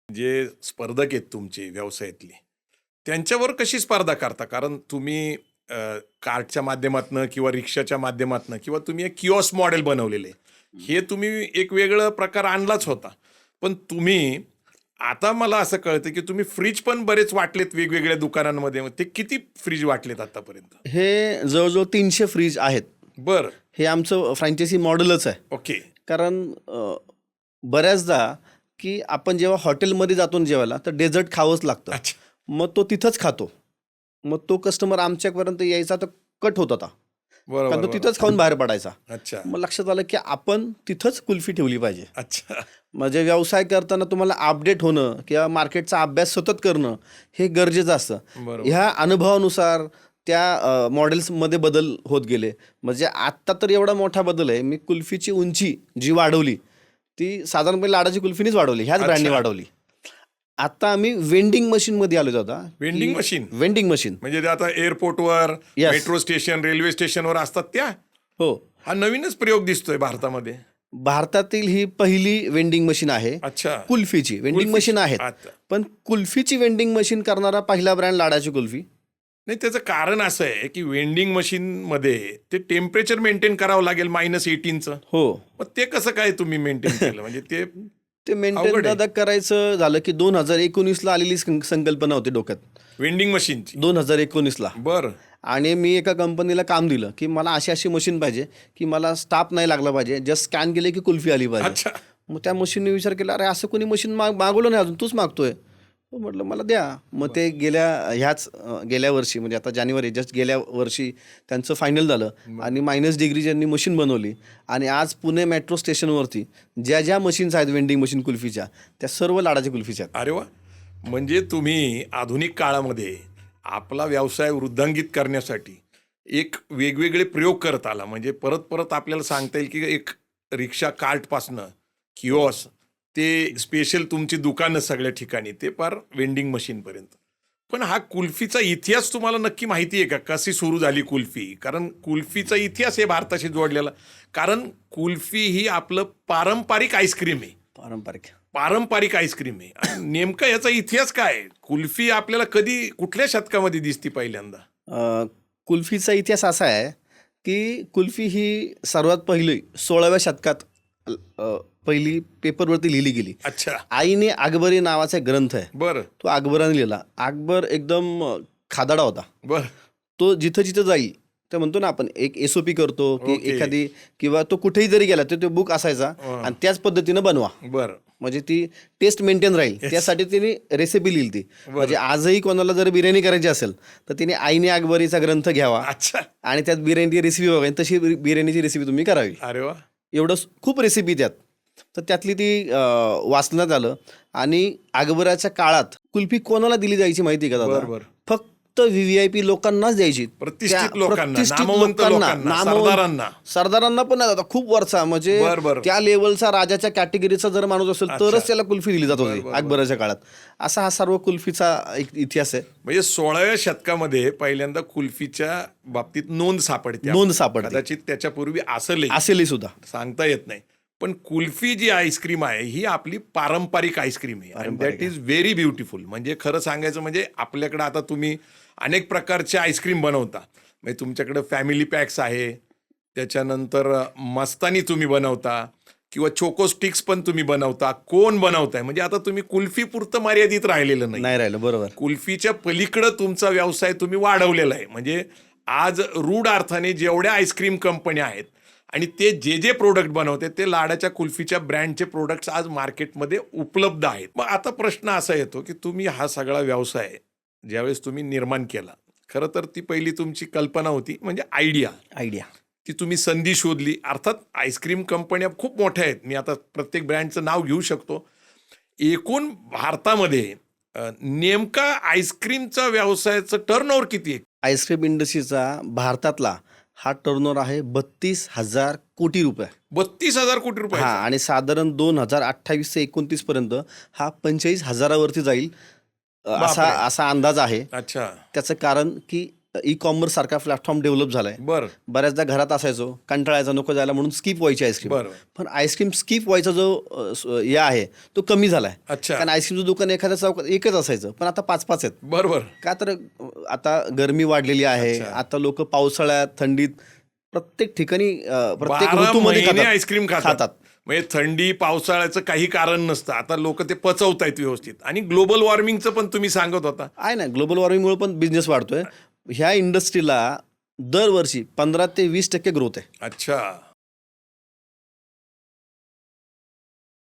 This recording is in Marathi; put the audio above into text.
जे स्पर्धक आहेत तुमचे व्यवसायातले, त्यांच्यावर कशी स्पर्धा करता? कारण तुम्ही कार्टच्या माध्यमातनं किंवा रिक्षाच्या माध्यमातनं किंवा तुम्ही एक किओस्क मॉडेल बनवलेलं आहे. हे तुम्ही एक वेगळा प्रकार आणलाच होता. पण तुम्ही आता मला असं कळतं, की तुम्ही फ्रिज पण बरेच वाटलेत वेगवेगळ्या दुकानांमध्ये. मग ते किती फ्रिज वाटलेत आतापर्यंत? हे जवळजवळ 300 फ्रीज आहेत. बरं. हे आमचं फ्रँचायझी मॉडेलच आहे. ओके. कारण बऱ्याचदा की आपण जेव्हा हॉटेलमध्ये जातो ना जेवायला, तर डेझर्ट खावंच लागतं. अच्छा. मग तो तिथंच खातो. मग तो कस्टमर आमच्यापर्यंत यायचा तर कट होत होता. बरोबर, कारण तो बरोबर. तिथंच खाऊन बाहेर पडायचा. अच्छा. मग लक्षात आलं की आपण तिथंच कुल्फी ठेवली पाहिजे. अच्छा. म्हणजे व्यवसाय करताना तुम्हाला अपडेट होणं किंवा मार्केटचा अभ्यास सतत करणं हे गरजेचं असतं. बरोबर. ह्या अनुभवानुसार त्या मॉडेल्समध्ये बदल होत गेले. म्हणजे आत्ता तर एवढा मोठा बदल आहे, मी कुल्फीची उंची जी वाढवली ती साधारणपणे लाडाची कुल्फीनीच वाढवली, ह्याच ब्रँडने अच्छा. वाढवली. आता आम्ही वेंडिंग मशीनमध्ये आलो आता. Vending machine? Vending machine. म्हणजे ते आता एअरपोर्टवर, Yes. मेट्रो स्टेशन, रेल्वे स्टेशनवर असतात त्या? हो, हा नवीनच प्रयोग दिसतोय भारतामध्ये. भारतातील ही पहिली वेंडिंग मशीन आहे. अच्छा. कुल्फीची वेंडिंग कुल्फीची. मशीन आहेत, आता. पण कुल्फीची वेंडिंग मशीन करणारा पहिला ब्रँड लाडाची कुल्फी. नाही, त्याचं कारण असं आहे की वेंडिंग मशीनमध्ये ते टेम्परेचर मेंटेन करावं लागेल -18चं. हो, मग ते कसं काय तुम्ही मेंटेन केलं? म्हणजे ते ते मेंटेन अवघड आहे. दादा करायचं झालं की 2019ला आलेली संकल्पना होती डोक्यात. वेंडिंग मशीनची. 2019ला. बरं. आणि मी एका कंपनीला काम दिलं की मला अशी मशीन पाहिजे की मला स्टाफ नाही लागला पाहिजे, जस्ट स्कॅन केले की कुल्फी आली पाहिजे. अच्छा. मग त्या मशीनने विचार केला, अरे असं कोणी मशीन मागवलं नाही अजून, तूच मागतोय. म्हटलं मला द्या. मग ते गेल्या वर्षी म्हणजे आता जानेवारी जस्ट गेल्या वर्षी त्यांचं फायनल झालं आणि -डिग्री ज्यांनी मशीन बनवली. आणि आज पुणे मेट्रो स्टेशनवरती ज्या मशीन्स आहेत वेंडिंग मशीन कुल्फीच्या, त्या सर्व लाडाच्या कुल्फीच्या आहेत. अरे वा. म्हणजे तुम्ही आधुनिक काळामध्ये आपला व्यवसाय वृद्धांगित करण्यासाठी एक वेगवेगळे प्रयोग करत आला. म्हणजे परत परत आपल्याला सांगता येईल की एक रिक्षा कार्टपासनं किओस्क ते स्पेशल तुमची दुकानं सगळ्या ठिकाणी, ते फार वेंडिंग मशीनपर्यंत. पण हा कुल्फीचा इतिहास तुम्हाला नक्की माहिती आहे का? कशी सुरू झाली कुल्फी? कारण कुल्फीचा इतिहास आहे भारताशी जोडलेला. कारण कुल्फी ही आपलं पारंपरिक आईस्क्रीम आहे. पारंपरिक आईस्क्रीम आहे. आणि नेमका याचा इतिहास काय आहे? कुल्फी आपल्याला कधी कुठल्या शतकामध्ये दिसती पहिल्यांदा? कुल्फीचा इतिहास असा आहे की कुल्फी ही सर्वात पहिली 16व्या शतकात पहिली पेपरवरती लिहिली गेली. अच्छा. आईने अकबरी नावाचा एक ग्रंथ आहे, बरं. तो अकबराने लिहिला. अकबर एकदम खादाडा होता. बरं. तो जिथं जिथं जाईल, तर म्हणतो ना आपण एक SOP करतो की ओके. एखादी किंवा तो कुठेही जरी गेला तर तो बुक असायचा आणि त्याच पद्धतीनं बनवा, बरं. म्हणजे ती टेस्ट मेंटेन राहील. त्यासाठी तिने रेसिपी लिहिली ती. म्हणजे आजही कोणाला जर बिर्याणी करायची असेल तर तिने आईने अकबरीचा ग्रंथ घ्यावा अच्छा. आणि त्यात बिर्याणीची रेसिपी बघा, तशी बिर्याणीची रेसिपी तुम्ही करावी. अरे वा. एवढं खूप रेसिपी त्यात. तर त्यातली ती वाचण्यात आलं. आणि अकबराच्या काळात कुल्फी कोणाला दिली जायची माहिती का दादा? बरोबर. फक्त VVIP लोकांनाच द्यायची. प्रतिष्ठित लोकांना, नामवंत लोकांना, सरदारांना. सरदारांना पण नाही दादा, खूप वरचा म्हणजे बरं. त्या लेवलचा राजाच्या कॅटेगरीचा जर माणूस असेल तरच त्याला कुल्फी दिली जात होती अकबराच्या काळात. असा हा सर्व कुल्फीचा एक इतिहास आहे. म्हणजे 16व्या शतकामध्ये पहिल्यांदा कुल्फीच्या बाबतीत नोंद सापडते. कदाचित त्याच्यापूर्वी असेलही सुद्धा सांगता येत नाही. पण कुल्फी जी आईस्क्रीम आहे ही आपली पारंपरिक आईस्क्रीम आहे. आणि दॅट इज व्हेरी ब्युटिफुल. म्हणजे खरं सांगायचं म्हणजे आपल्याकडे आता तुम्ही अनेक प्रकारचे आईस्क्रीम बनवता. म्हणजे तुमच्याकडे फॅमिली पॅक्स आहे, त्याच्यानंतर मस्तानी तुम्ही बनवता किंवा चोको स्टिक्स पण तुम्ही बनवता, कोण बनवताय. म्हणजे आता तुम्ही कुल्फी पुरतं मर्यादित राहिलेलं नाही राहिलं. बरोबर. कुल्फीच्या पलीकडं तुमचा व्यवसाय तुम्ही वाढवलेला आहे. म्हणजे आज रूढ अर्थाने जेवढ्या आईस्क्रीम कंपन्या आहेत आणि ते जे प्रोडक्ट बनवते ते लाडाच्या कुल्फीच्या ब्रँडचे प्रोडक्ट्स आज मार्केटमध्ये उपलब्ध आहेत. मग आता प्रश्न असा येतो की तुम्ही हा सगळा व्यवसाय ज्यावेळेस तुम्ही निर्माण केला, खरं तर ती पहिली तुमची कल्पना होती, म्हणजे आयडिया. ती तुम्ही संधी शोधली. अर्थात आईस्क्रीम कंपन्या खूप मोठ्या आहेत. मी आता प्रत्येक ब्रँडचं नाव घेऊ शकतो. एकूण भारतामध्ये नेमका आईस्क्रीमचा व्यवसायाचं टर्नओव्हर किती आहे? आईस्क्रीम इंडस्ट्रीचा भारतातला हा टर्नओव्हर आहे 32,000 कोटी रुपये. 32,000 कोटी रुपये. हा, आणि साधारण 2028 ते 29 पर्यंत हा 45,000वरती जाईल असा अंदाज आहे. अच्छा. त्याचं कारण की ई कॉमर्स सारखा प्लॅटफॉर्म डेव्हलप झालाय. बरं बऱ्याचदा घरात असायचो, कंटाळायचा, नको जायला म्हणून स्किप व्हायची आईस्क्रीम. बरं. पण आईस्क्रीम स्किप व्हायचा जो हे आहे तो कमी झालाय. अच्छा. कारण आईस्क्रीमचं दुकान एखाद्या चौकात एकच असायचं, पण आता 5-5 आहेत. बरोबर. का तर आता गरमी वाढलेली आहे. आता लोक पावसाळ्यात, थंडीत प्रत्येक ठिकाणी प्रत्येक 12 ऋतूमध्ये महिने आईस्क्रीम खातात. खातात. म्हणजे थंडी पावसाळ्याचं काही कारण नसतं. आता लोक ते पचवतायत व्यवस्थित. आणि ग्लोबल वॉर्मिंगचं पण तुम्ही सांगत होता. आहे ना, ग्लोबल वॉर्मिंगमुळे पण बिझनेस वाढतोय. ह्या इंडस्ट्रीला दरवर्षी 15 ते 20% ग्रोथ आहे. अच्छा.